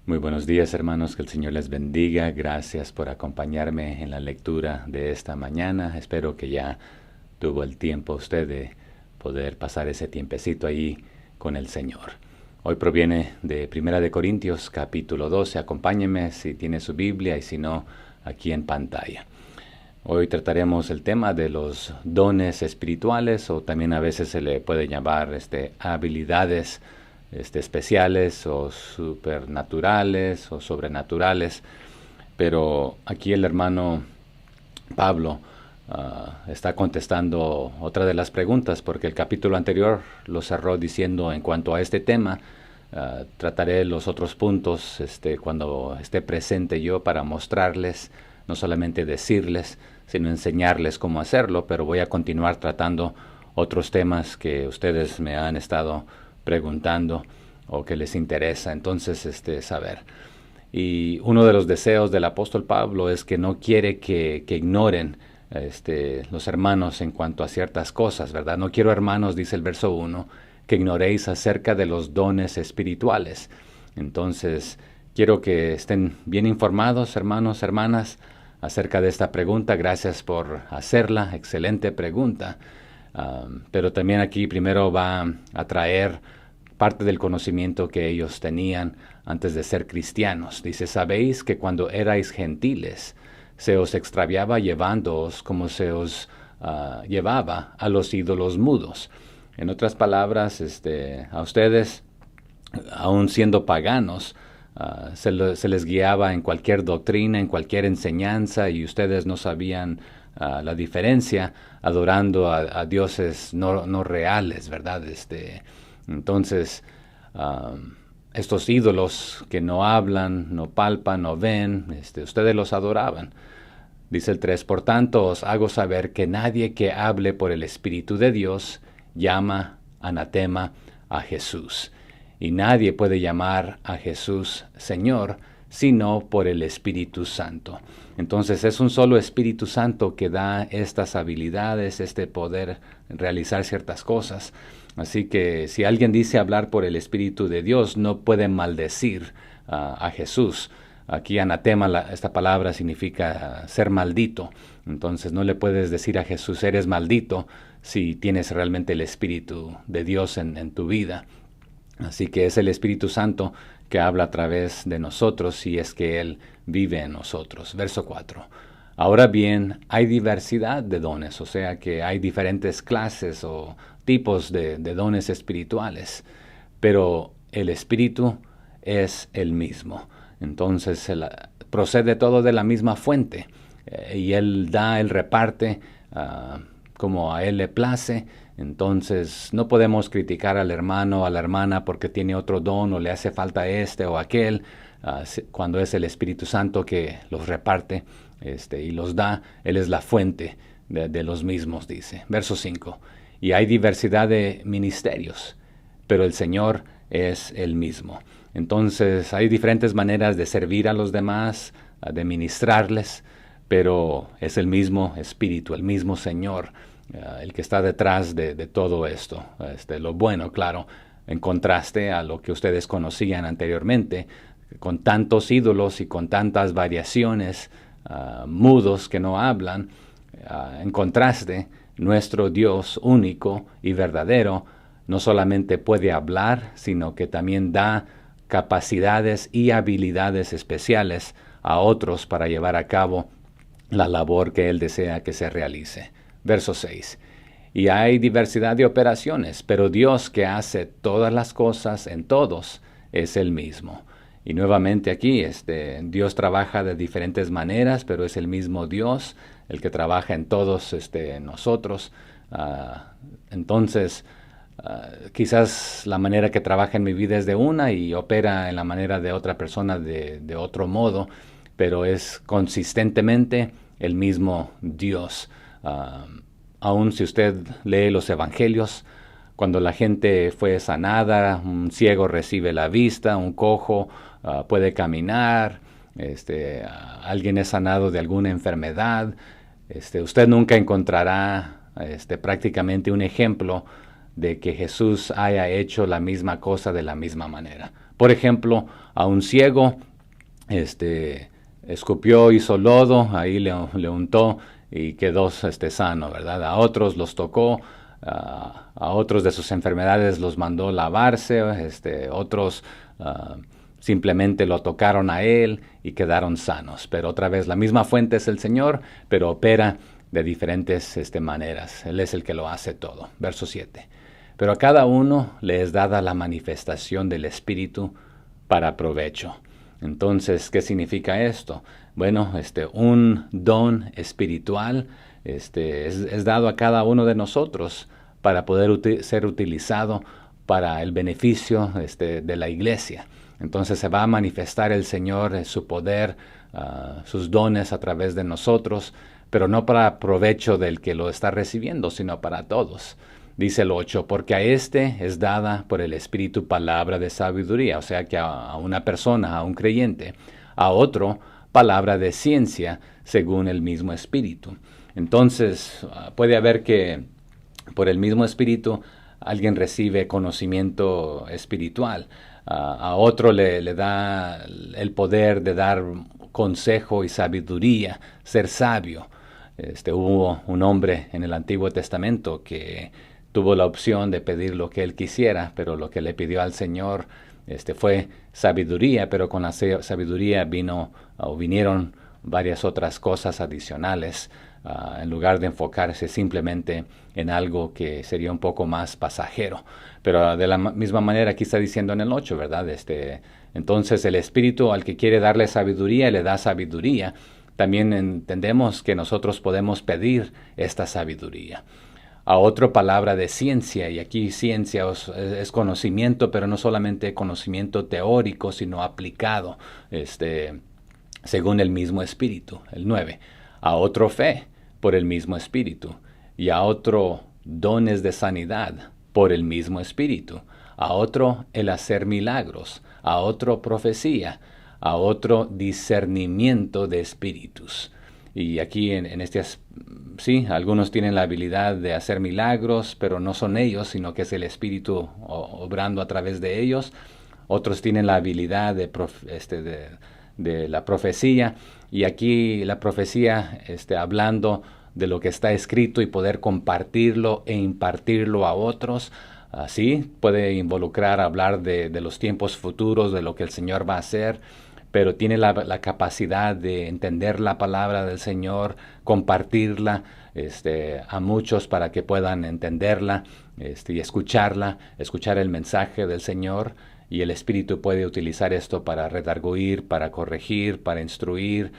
Muy buenos días, hermanos, que el Señor les bendiga. Gracias por acompañarme en la lectura de esta mañana. Espero que ya tuvo el tiempo usted de poder pasar ese tiempecito ahí con el Señor. Hoy proviene de Primera de Corintios, capítulo 12. Acompáñeme si tiene su Biblia y si no, aquí en pantalla. Hoy trataremos el tema de los dones espirituales, o también a veces se le puede llamar habilidades especiales o supernaturales o sobrenaturales. Pero aquí el hermano Pablo está contestando otra de las preguntas, porque el capítulo anterior lo cerró diciendo: en cuanto a este tema, trataré los otros puntos cuando esté presente yo, para mostrarles, no solamente decirles, sino enseñarles cómo hacerlo. Pero voy a continuar tratando otros temas que ustedes me han estado preguntando o que les interesa entonces saber. Y uno de los deseos del apóstol Pablo es que no quiere que ignoren los hermanos en cuanto a ciertas cosas, ¿verdad? No quiero, hermanos, dice el verso 1, que ignoréis acerca de los dones espirituales. Entonces, quiero que estén bien informados, hermanos, hermanas, acerca de esta pregunta. Gracias por hacerla, excelente pregunta. Pero también aquí primero va a traer parte del conocimiento que ellos tenían antes de ser cristianos. Dice: sabéis que cuando erais gentiles, se os extraviaba llevándoos como se os llevaba a los ídolos mudos. En otras palabras, a ustedes, aun siendo paganos, se les guiaba en cualquier doctrina, en cualquier enseñanza, y ustedes no sabían la diferencia, adorando a dioses no reales, ¿verdad? Entonces, estos ídolos que no hablan, no palpan, no ven, ustedes los adoraban. Dice el 3, por tanto os hago saber que nadie que hable por el Espíritu de Dios llama anatema a Jesús. Y nadie puede llamar a Jesús Señor, sino por el Espíritu Santo. Entonces es un solo Espíritu Santo que da estas habilidades, poder realizar ciertas cosas. Así que si alguien dice hablar por el Espíritu de Dios, no puede maldecir a Jesús. Aquí anatema, esta palabra significa ser maldito. Entonces no le puedes decir a Jesús: eres maldito, si tienes realmente el Espíritu de Dios en tu vida. Así que es el Espíritu Santo que habla a través de nosotros, si es que Él vive en nosotros. Verso 4. Ahora bien, hay diversidad de dones, o sea que hay diferentes clases o tipos de dones espirituales, pero el Espíritu es el mismo. Entonces procede todo de la misma fuente, y Él reparte como a Él le place. Entonces no podemos criticar al hermano o a la hermana porque tiene otro don o le hace falta o aquel, cuando es el Espíritu Santo que los reparte y los da. Él es la fuente de los mismos, dice. Verso 5. Y hay diversidad de ministerios, pero el Señor es el mismo. Entonces hay diferentes maneras de servir a los demás, de ministrarles, pero es el mismo Espíritu, el mismo Señor, el que está detrás de todo esto. Lo bueno, claro, en contraste a lo que ustedes conocían anteriormente, con tantos ídolos y con tantas variaciones, mudos que no hablan. En contraste, nuestro Dios único y verdadero no solamente puede hablar, sino que también da capacidades y habilidades especiales a otros para llevar a cabo la labor que Él desea que se realice. Verso 6. Y hay diversidad de operaciones, pero Dios, que hace todas las cosas en todos, es el mismo. Y nuevamente aquí, Dios trabaja de diferentes maneras, pero es el mismo Dios el que trabaja en todos nosotros. Entonces, quizás la manera que trabaja en mi vida es de una y opera en la manera de otra persona de otro modo, pero es consistentemente el mismo Dios. Aun si usted lee los evangelios, cuando la gente fue sanada, un ciego recibe la vista, un cojo puede caminar, alguien es sanado de alguna enfermedad, usted nunca encontrará prácticamente un ejemplo de que Jesús haya hecho la misma cosa de la misma manera. Por ejemplo, a un ciego, escupió, hizo lodo, ahí le untó y quedó sano, ¿verdad? A otros los tocó, a otros de sus enfermedades los mandó lavarse, otros simplemente lo tocaron a él y quedaron sanos. Pero otra vez, la misma fuente es el Señor, pero opera de diferentes maneras. Él es el que lo hace todo. Verso 7. Pero a cada uno le es dada la manifestación del Espíritu para provecho. Entonces, ¿qué significa esto? Bueno, un don espiritual es dado a cada uno de nosotros para poder ser utilizado para el beneficio de la iglesia. Entonces se va a manifestar el Señor, su poder, sus dones a través de nosotros, pero no para provecho del que lo está recibiendo, sino para todos. Dice el 8, porque a es dada por el Espíritu palabra de sabiduría, o sea que a una persona, a un creyente, a otro palabra de ciencia según el mismo Espíritu. Entonces puede haber que por el mismo Espíritu alguien recibe conocimiento espiritual, a otro le da el poder de dar consejo y sabiduría, ser sabio. Hubo un hombre en el Antiguo Testamento que tuvo la opción de pedir lo que él quisiera, pero lo que le pidió al Señor fue sabiduría, pero con la sabiduría vinieron varias otras cosas adicionales, en lugar de enfocarse simplemente en algo que sería un poco más pasajero. Pero de la misma manera aquí está diciendo en el 8, ¿verdad? Entonces el Espíritu al que quiere darle sabiduría, le da sabiduría. También entendemos que nosotros podemos pedir esta sabiduría. A otra palabra de ciencia, y aquí ciencia es conocimiento, pero no solamente conocimiento teórico, sino aplicado, según el mismo Espíritu. El 9. A otro fe, por el mismo Espíritu. Y a otro dones de sanidad, por el mismo Espíritu. A otro el hacer milagros. A otro profecía. A otro discernimiento de espíritus. Y aquí sí, algunos tienen la habilidad de hacer milagros, pero no son ellos, sino que es el Espíritu obrando a través de ellos. Otros tienen la habilidad de la profecía, y aquí la profecía hablando de lo que está escrito y poder compartirlo e impartirlo a otros. Así puede involucrar hablar de los tiempos futuros, de lo que el Señor va a hacer, pero tiene la capacidad de entender la palabra del Señor, compartirla a muchos para que puedan entenderla y escuchar el mensaje del Señor. Y el Espíritu puede utilizar esto para redarguir, para corregir, para instruir,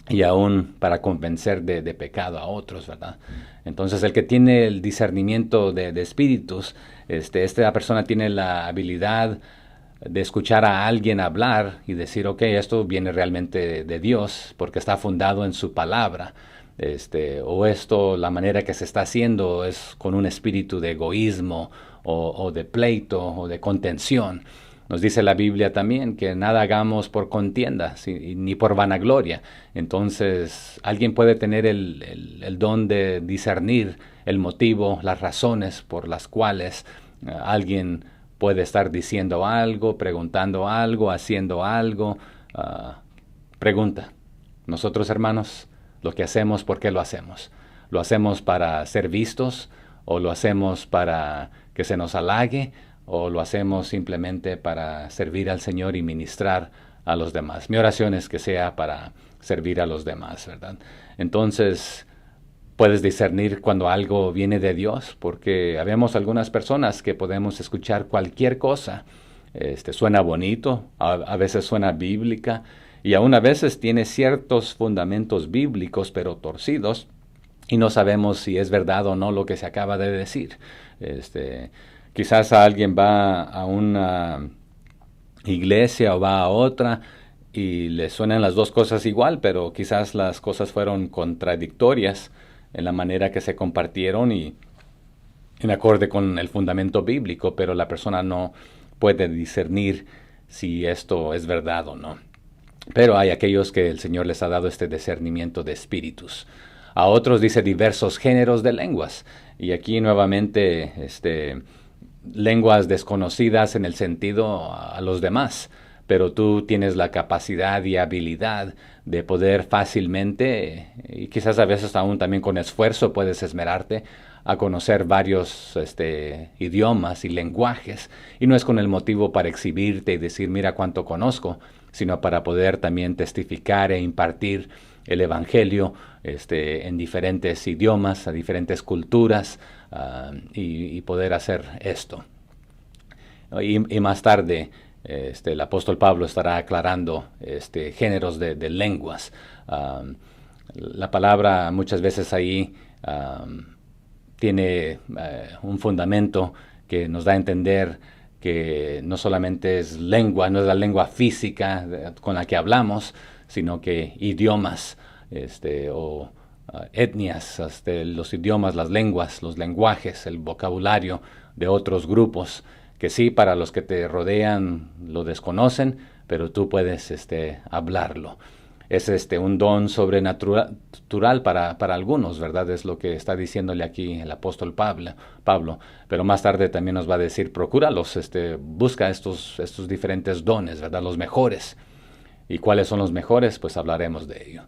y aún para convencer de pecado a otros, ¿verdad? Entonces el que tiene el discernimiento de espíritus, esta persona tiene la habilidad de escuchar a alguien hablar y decir, ok, esto viene realmente de Dios porque está fundado en su palabra, o esto, la manera que se está haciendo es con un espíritu de egoísmo o de pleito o de contención. Nos dice la Biblia también que nada hagamos por contienda, ni por vanagloria. Entonces, alguien puede tener el don de discernir el motivo, las razones por las cuales alguien puede estar diciendo algo, preguntando algo, haciendo algo. Pregunta. Nosotros, hermanos, lo que hacemos, ¿por qué lo hacemos? ¿Lo hacemos para ser vistos? ¿O lo hacemos para que se nos halague? ¿O lo hacemos simplemente para servir al Señor y ministrar a los demás? Mi oración es que sea para servir a los demás, ¿verdad? Entonces, puedes discernir cuando algo viene de Dios, porque habemos algunas personas que podemos escuchar cualquier cosa. Suena bonito, a veces suena bíblica, y aún a veces tiene ciertos fundamentos bíblicos, pero torcidos, y no sabemos si es verdad o no lo que se acaba de decir. Quizás alguien va a una iglesia o va a otra y le suenan las dos cosas igual, pero quizás las cosas fueron contradictorias en la manera que se compartieron y en acorde con el fundamento bíblico, pero la persona no puede discernir si esto es verdad o no. Pero hay aquellos que el Señor les ha dado este discernimiento de espíritus. A otros dice diversos géneros de lenguas. Y aquí nuevamente lenguas desconocidas en el sentido a los demás, pero tú tienes la capacidad y habilidad de poder fácilmente, y quizás a veces aún también con esfuerzo puedes esmerarte a conocer varios idiomas y lenguajes, y no es con el motivo para exhibirte y decir mira cuánto conozco, sino para poder también testificar e impartir el Evangelio en diferentes idiomas, a diferentes culturas, y poder hacer esto. Y más tarde el apóstol Pablo estará aclarando géneros de lenguas. La palabra muchas veces ahí tiene un fundamento que nos da a entender que no solamente es lengua, no es la lengua física con la que hablamos, sino que idiomas o etnias, los idiomas, las lenguas, los lenguajes, el vocabulario de otros grupos, que sí, para los que te rodean lo desconocen, pero tú puedes hablarlo. Es un don sobrenatural para algunos, ¿verdad? Es lo que está diciéndole aquí el apóstol Pablo. Pero más tarde también nos va a decir, procúralos, busca estos diferentes dones, ¿verdad? Los mejores. ¿Y cuáles son los mejores? Pues hablaremos de ello.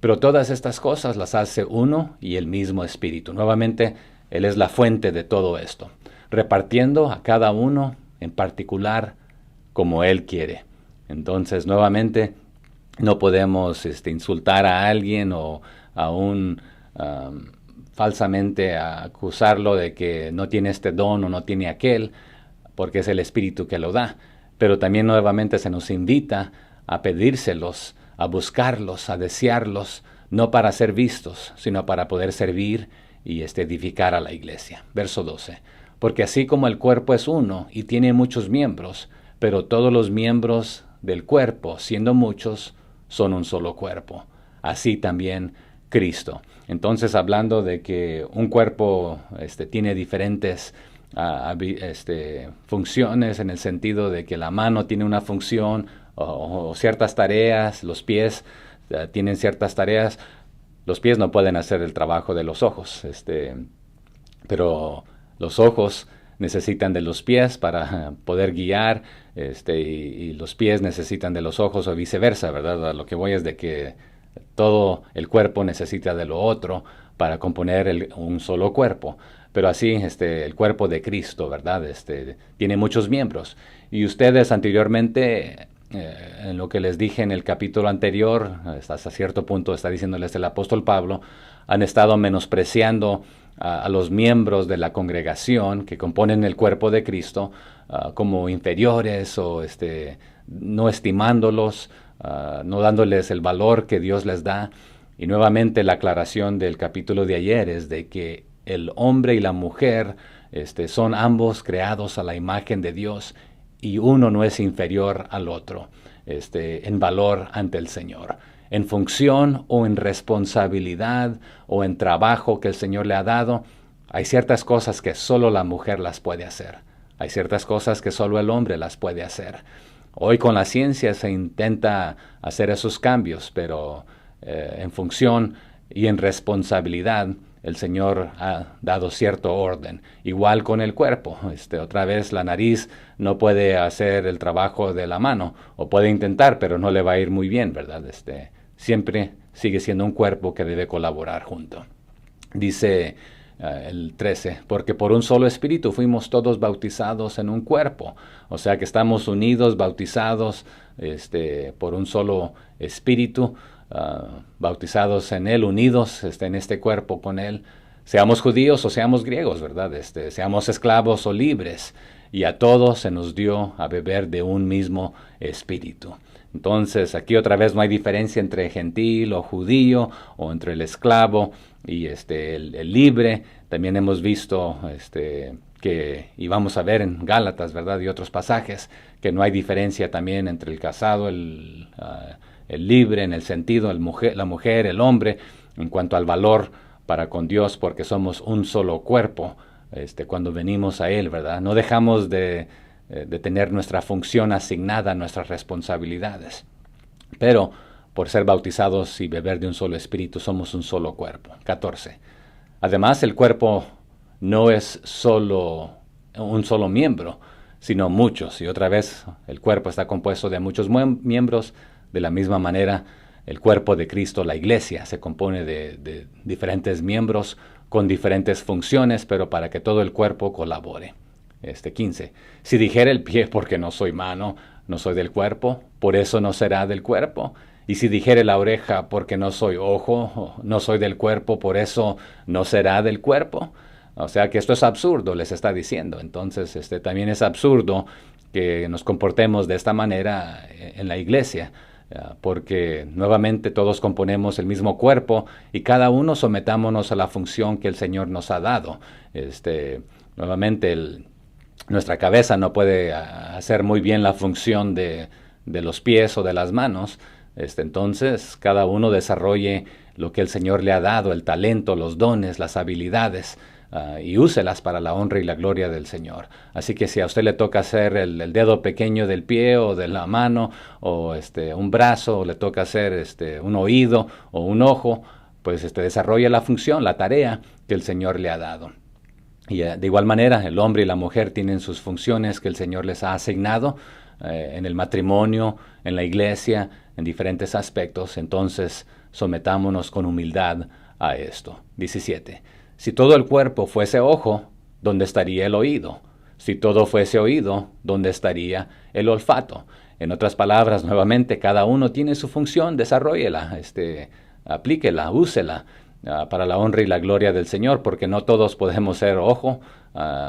Pero todas estas cosas las hace uno y el mismo Espíritu. Nuevamente, Él es la fuente de todo esto, repartiendo a cada uno en particular como Él quiere. Entonces, nuevamente, no podemos insultar a alguien o aún falsamente acusarlo de que no tiene este don o no tiene aquel, porque es el Espíritu que lo da. Pero también nuevamente se nos invita a pedírselos, a buscarlos, a desearlos, no para ser vistos, sino para poder servir y edificar a la iglesia. Verso 12. Porque así como el cuerpo es uno y tiene muchos miembros, pero todos los miembros del cuerpo, siendo muchos, son un solo cuerpo. Así también Cristo. Entonces, hablando de que un cuerpo tiene diferentes funciones, en el sentido de que la mano tiene una función o ciertas tareas, los pies tienen ciertas tareas. Los pies no pueden hacer el trabajo de los ojos, pero los ojos necesitan de los pies para poder guiar, y los pies necesitan de los ojos o viceversa, ¿verdad? A lo que voy es de que todo el cuerpo necesita de lo otro para componer un solo cuerpo. Pero así, el cuerpo de Cristo, ¿verdad? Tiene muchos miembros. Y ustedes anteriormente, en lo que les dije en el capítulo anterior, hasta cierto punto está diciéndoles el apóstol Pablo, han estado menospreciando a los miembros de la congregación que componen el cuerpo de Cristo como inferiores o no estimándolos, no dándoles el valor que Dios les da. Y nuevamente la aclaración del capítulo de ayer es de que el hombre y la mujer son ambos creados a la imagen de Dios y uno no es inferior al otro en valor ante el Señor. En función o en responsabilidad o en trabajo que el Señor le ha dado, hay ciertas cosas que solo la mujer las puede hacer. Hay ciertas cosas que solo el hombre las puede hacer. Hoy con la ciencia se intenta hacer esos cambios, pero en función y en responsabilidad el Señor ha dado cierto orden. Igual con el cuerpo. Otra vez la nariz no puede hacer el trabajo de la mano, o puede intentar, pero no le va a ir muy bien, ¿verdad? Siempre sigue siendo un cuerpo que debe colaborar junto. Dice el 13, porque por un solo espíritu fuimos todos bautizados en un cuerpo. O sea que estamos unidos, bautizados por un solo espíritu, bautizados en Él, unidos en este cuerpo con Él. Seamos judíos o seamos griegos, ¿verdad? Seamos esclavos o libres. Y a todos se nos dio a beber de un mismo espíritu. Entonces, aquí otra vez no hay diferencia entre gentil o judío, o entre el esclavo y el libre. También hemos visto y vamos a ver en Gálatas, ¿verdad? Y otros pasajes, que no hay diferencia también entre el casado, el libre, en el sentido, la mujer, el hombre, en cuanto al valor para con Dios, porque somos un solo cuerpo cuando venimos a Él, ¿verdad? No dejamos de tener nuestra función asignada, nuestras responsabilidades. Pero por ser bautizados y beber de un solo espíritu, somos un solo cuerpo. 14. Además, el cuerpo no es solo un solo miembro, sino muchos. Y otra vez, el cuerpo está compuesto de muchos miembros. De la misma manera, el cuerpo de Cristo, la iglesia, se compone de diferentes miembros con diferentes funciones, pero para que todo el cuerpo colabore. 15. Si dijera el pie, porque no soy mano, no soy del cuerpo, por eso no será del cuerpo. Y si dijere la oreja, porque no soy ojo, no soy del cuerpo, por eso no será del cuerpo. O sea que esto es absurdo, les está diciendo. Entonces, también es absurdo que nos comportemos de esta manera en la iglesia, porque nuevamente todos componemos el mismo cuerpo y cada uno sometámonos a la función que el Señor nos ha dado. Nuevamente, nuestra cabeza no puede hacer muy bien la función de los pies o de las manos. Entonces, cada uno desarrolle lo que el Señor le ha dado, el talento, los dones, las habilidades, y úselas para la honra y la gloria del Señor. Así que si a usted le toca hacer el dedo pequeño del pie o de la mano, o un brazo, o le toca hacer un oído o un ojo, pues desarrolla la función, la tarea que el Señor le ha dado. Y de igual manera, el hombre y la mujer tienen sus funciones que el Señor les ha asignado en el matrimonio, en la iglesia, en diferentes aspectos. Entonces, sometámonos con humildad a esto. 17. Si todo el cuerpo fuese ojo, ¿dónde estaría el oído? Si todo fuese oído, ¿dónde estaría el olfato? En otras palabras, nuevamente, cada uno tiene su función, desarróllela, aplíquela, úsela para la honra y la gloria del Señor, porque no todos podemos ser ojo.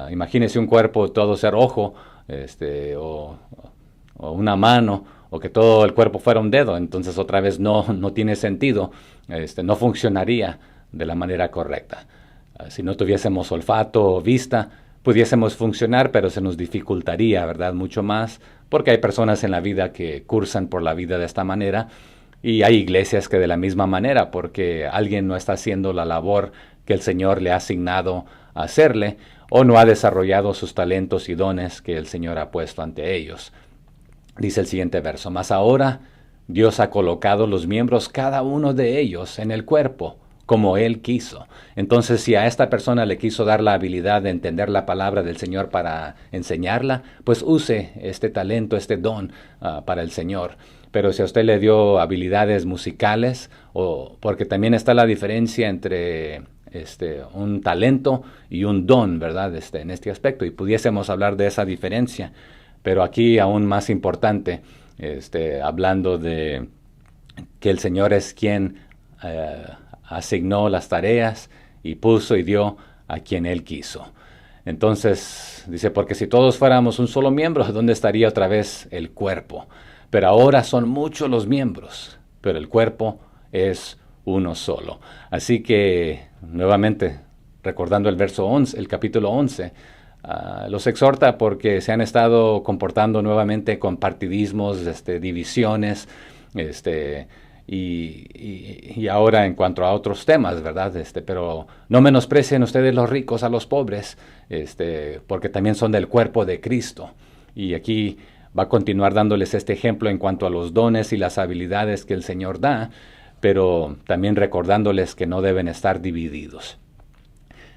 Imagínese un cuerpo, todo ser ojo, o una mano, o que todo el cuerpo fuera un dedo. Entonces otra vez no tiene sentido, no funcionaría de la manera correcta. Si no tuviésemos olfato o vista, pudiésemos funcionar, pero se nos dificultaría, ¿verdad? Mucho más, porque hay personas en la vida que cursan por la vida de esta manera, y hay iglesias que de la misma manera, porque alguien no está haciendo la labor que el Señor le ha asignado a hacerle, o no ha desarrollado sus talentos y dones que el Señor ha puesto ante ellos. Dice el siguiente verso: mas ahora Dios ha colocado los miembros, cada uno de ellos, en el cuerpo, como Él quiso. Entonces, si a esta persona le quiso dar la habilidad de entender la palabra del Señor para enseñarla, pues use este talento, este don para el Señor. Pero si a usted le dio habilidades musicales, porque también está la diferencia entre un talento y un don, ¿verdad? En este aspecto, y pudiésemos hablar de esa diferencia. Pero aquí aún más importante, hablando de que el Señor es quien asignó las tareas y puso y dio a quien Él quiso. Entonces, dice, porque si todos fuéramos un solo miembro, ¿dónde estaría otra vez el cuerpo? Pero ahora son muchos los miembros, pero el cuerpo es uno solo. Así que, nuevamente, recordando el verso 11, el capítulo 11, los exhorta porque se han estado comportando nuevamente con partidismos, divisiones, y ahora en cuanto a otros temas, ¿verdad? Pero no menosprecien ustedes los ricos a los pobres, porque también son del cuerpo de Cristo. Y aquí va a continuar dándoles este ejemplo en cuanto a los dones y las habilidades que el Señor da, pero también recordándoles que no deben estar divididos.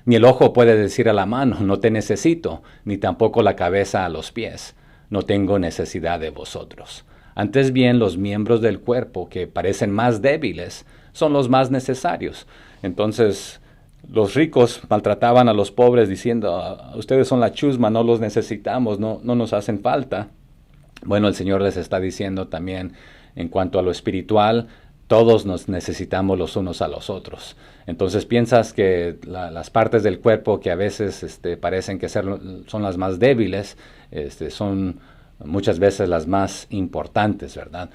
Ni el ojo puede decir a la mano, no te necesito, ni tampoco la cabeza a los pies, no tengo necesidad de vosotros. Antes bien, los miembros del cuerpo que parecen más débiles son los más necesarios. Entonces, los ricos maltrataban a los pobres diciendo, ustedes son la chusma, no los necesitamos, no nos hacen falta. Bueno, el Señor les está diciendo también en cuanto a lo espiritual, todos nos necesitamos los unos a los otros. Entonces piensas que las partes del cuerpo que a veces parecen que son las más débiles, son muchas veces las más importantes, ¿verdad?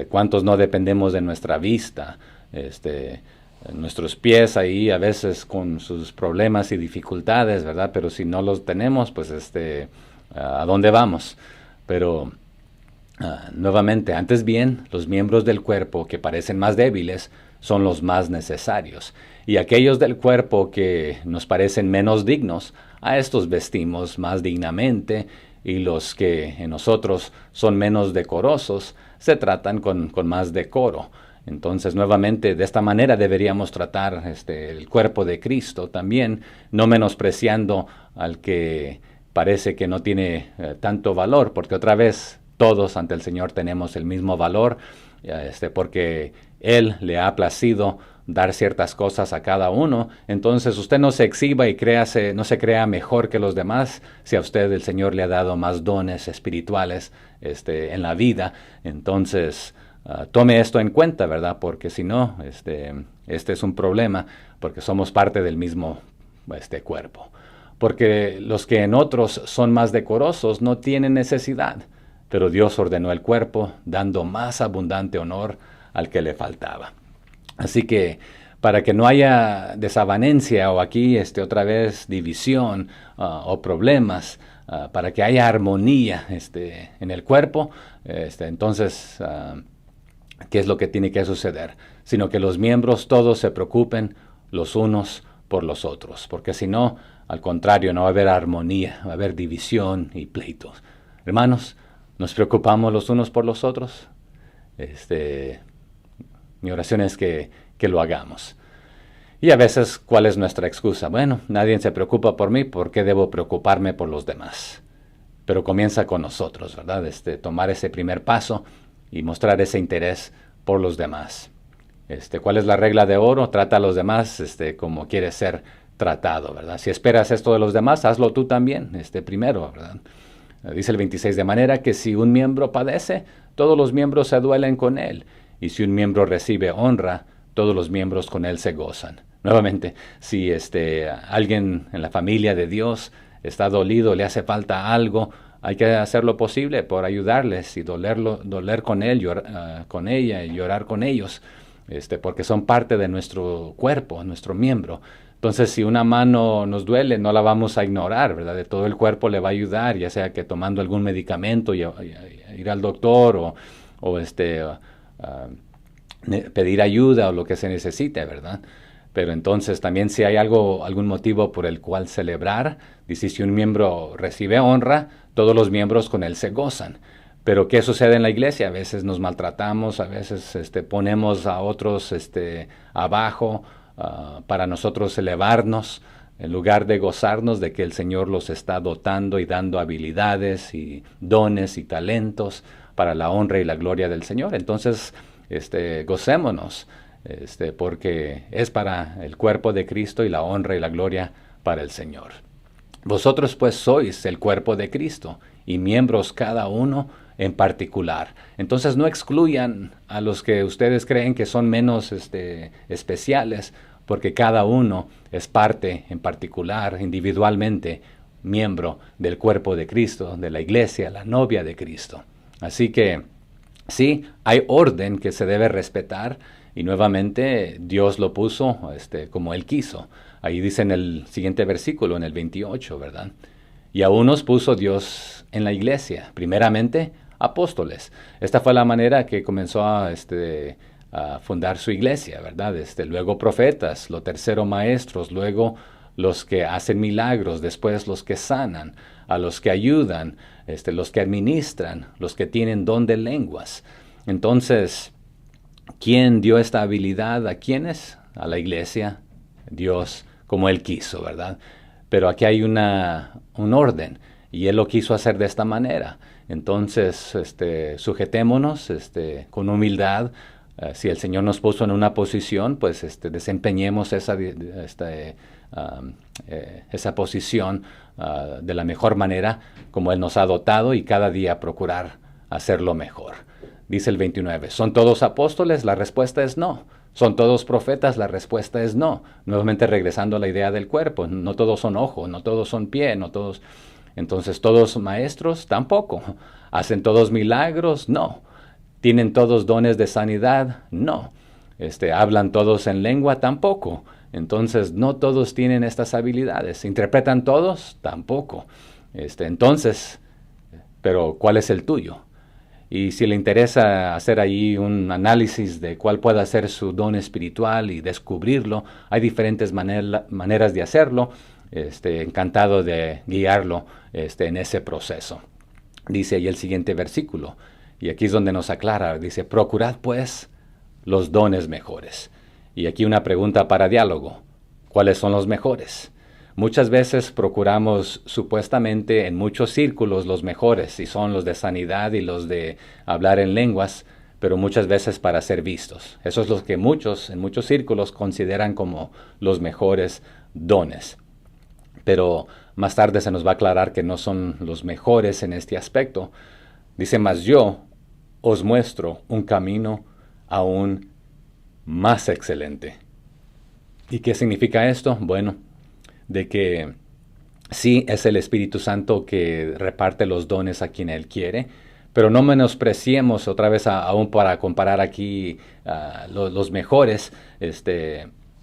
¿Cuántos no dependemos de nuestra vista? Nuestros pies ahí a veces con sus problemas y dificultades, ¿verdad? Pero si no los tenemos, pues ¿a dónde vamos? Pero nuevamente, antes bien, los miembros del cuerpo que parecen más débiles son los más necesarios. Y aquellos del cuerpo que nos parecen menos dignos, a estos vestimos más dignamente, y los que en nosotros son menos decorosos, se tratan con más decoro. Entonces, nuevamente, de esta manera deberíamos tratar el cuerpo de Cristo también, no menospreciando al que parece que no tiene tanto valor, porque otra vez todos ante el Señor tenemos el mismo valor, porque Él le ha placido dar ciertas cosas a cada uno. Entonces usted no se exhiba y no se crea mejor que los demás si a usted el Señor le ha dado más dones espirituales en la vida. Entonces tome esto en cuenta, ¿verdad? Porque si no, este es un problema, porque somos parte del mismo cuerpo. Porque los que en otros son más decorosos no tienen necesidad, pero Dios ordenó el cuerpo, dando más abundante honor al que le faltaba. Así que para que no haya desavenencia o aquí otra vez división o problemas, para que haya armonía en el cuerpo, entonces, ¿qué es lo que tiene que suceder? Sino que los miembros todos se preocupen los unos por los otros, porque si no, al contrario, no va a haber armonía, va a haber división y pleitos. Hermanos, ¿nos preocupamos los unos por los otros? Mi oración es que lo hagamos. Y a veces, ¿cuál es nuestra excusa? Bueno, nadie se preocupa por mí, ¿por qué debo preocuparme por los demás? Pero comienza con nosotros, ¿verdad? Tomar ese primer paso y mostrar ese interés por los demás. ¿Cuál es la regla de oro? Trata a los demás como quieres ser tratado, ¿verdad? Si esperas esto de los demás, hazlo tú también, primero, ¿verdad? Dice el 26, de manera que si un miembro padece, todos los miembros se duelen con él. Y si un miembro recibe honra, todos los miembros con él se gozan. Nuevamente, si alguien en la familia de Dios está dolido, le hace falta algo, hay que hacer lo posible por ayudarles y doler con él, con ella y llorar con ellos, porque son parte de nuestro cuerpo, nuestro miembro. Entonces, si una mano nos duele, no la vamos a ignorar, ¿verdad? De todo el cuerpo le va a ayudar, ya sea que tomando algún medicamento y ir al doctor o pedir ayuda o lo que se necesite, ¿verdad? Pero entonces también si hay algún motivo por el cual celebrar, dice, si un miembro recibe honra, todos los miembros con él se gozan. Pero ¿qué sucede en la iglesia? A veces nos maltratamos, a veces ponemos a otros abajo para nosotros elevarnos, en lugar de gozarnos de que el Señor los está dotando y dando habilidades y dones y talentos para la honra y la gloria del Señor. Entonces, gocémonos, porque es para el cuerpo de Cristo y la honra y la gloria para el Señor. Vosotros pues sois el cuerpo de Cristo y miembros cada uno en particular. Entonces no excluyan a los que ustedes creen que son menos especiales, porque cada uno es parte en particular, individualmente, miembro del cuerpo de Cristo, de la iglesia, la novia de Cristo. Así que sí, hay orden que se debe respetar y nuevamente Dios lo puso como Él quiso. Ahí dice en el siguiente versículo, en el 28, ¿verdad? Y a unos puso Dios en la iglesia, primeramente apóstoles. Esta fue la manera que comenzó a fundar su iglesia, ¿verdad? Luego profetas, lo tercero maestros, luego los que hacen milagros, después los que sanan, a los que ayudan, los que administran, los que tienen don de lenguas. Entonces, ¿quién dio esta habilidad a quiénes? A la iglesia, Dios, como Él quiso, ¿verdad? Pero aquí hay un orden, y Él lo quiso hacer de esta manera. Entonces, sujetémonos con humildad. Si el Señor nos puso en una posición, pues desempeñemos esa posición de la mejor manera como Él nos ha dotado y cada día procurar hacerlo mejor. Dice el 29, ¿son todos apóstoles? La respuesta es no. ¿Son todos profetas? La respuesta es no. Nuevamente regresando a la idea del cuerpo, no todos son ojo, no todos son pie, no todos. Entonces, ¿todos maestros? Tampoco. ¿Hacen todos milagros? No. ¿Tienen todos dones de sanidad? No. ¿Hablan todos en lengua? Tampoco. Entonces, no todos tienen estas habilidades. ¿Interpretan todos? Tampoco. Entonces, pero ¿cuál es el tuyo? Y si le interesa hacer ahí un análisis de cuál pueda ser su don espiritual y descubrirlo, hay diferentes maneras de hacerlo. Encantado de guiarlo en ese proceso. Dice ahí el siguiente versículo, y aquí es donde nos aclara, dice, procurad pues los dones mejores. Y aquí una pregunta para diálogo, ¿cuáles son los mejores? Muchas veces procuramos supuestamente en muchos círculos los mejores, y son los de sanidad y los de hablar en lenguas, pero muchas veces para ser vistos. Eso es lo que muchos, en muchos círculos, consideran como los mejores dones. Pero más tarde se nos va a aclarar que no son los mejores en este aspecto. Dice, mas yo os muestro un camino aún más excelente. ¿Y qué significa esto? Bueno, de que sí es el Espíritu Santo que reparte los dones a quien Él quiere, pero no menospreciemos otra vez, aún para comparar aquí los mejores,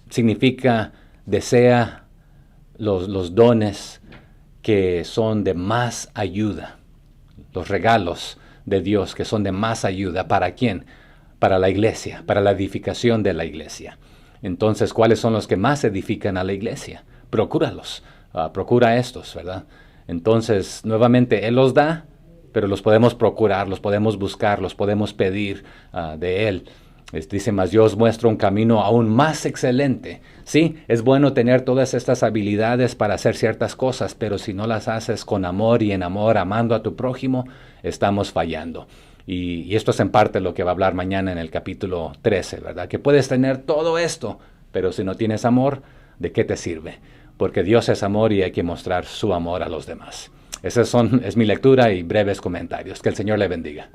significa, desea los dones que son de más ayuda, los regalos de Dios que son de más ayuda. ¿Para quién? Para la iglesia, para la edificación de la iglesia. Entonces, ¿cuáles son los que más edifican a la iglesia? Procúralos, procura estos, ¿verdad? Entonces, nuevamente, Él los da, pero los podemos procurar, los podemos buscar, los podemos pedir de Él. Dice, mas yo os muestro un camino aún más excelente. Sí, es bueno tener todas estas habilidades para hacer ciertas cosas, pero si no las haces con amor y en amor, amando a tu prójimo, estamos fallando. Y esto es en parte lo que va a hablar mañana en el capítulo 13, ¿verdad? Que puedes tener todo esto, pero si no tienes amor, ¿de qué te sirve? Porque Dios es amor y hay que mostrar su amor a los demás. Esa es mi lectura y breves comentarios. Que el Señor le bendiga.